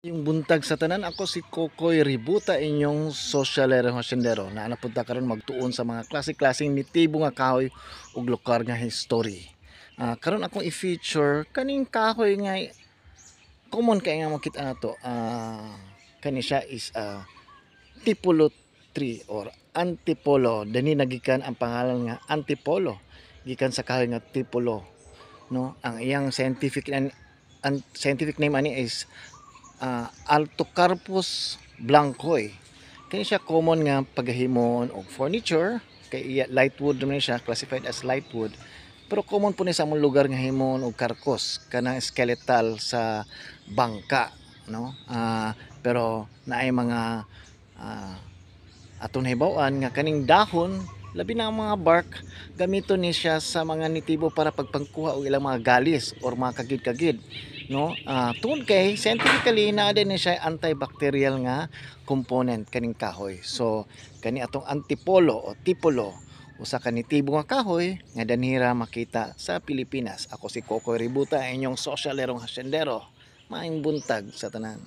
Yung buntag sa tanan, ako si Kokoy Ributa, inyong sosyalero hasyendero na napunta karon magtuon sa mga klase-klaseng nitibo nga kahoy ug lokal nga history. Karon akong i-feature kaning kahoy nga common kay nga makita nato. Kani siya is Tipolo tree or Antipolo. Dani nagikan ang pangalan nga Antipolo gikan sa kahoy nga Tipolo, no? Ang iyang scientific name ani is Altocarpus blancoi. Kani siya common nga paghahimon og furniture kay lightwood naman siya, classified as lightwood. Pero common po ni sa among lugar nga himon og karkos kanang skeletal sa bangka, no? Pero naay mga aton nahibaw-an nga kaning dahon labi na ang mga bark gamiton ni siya sa mga nitibo para pagpangkuha og ilang mga galis or mga kagid-kagid, no? Tungod kay scientifically naa din ni siya antibacterial nga component kaning kahoy. So kani atong antipolo o tipolo usa ka nitibo nga kahoy nga danhira makita sa Pilipinas. Ako si Coco Ributa, inyong social erong hasyendero. Maayong buntag sa tanan.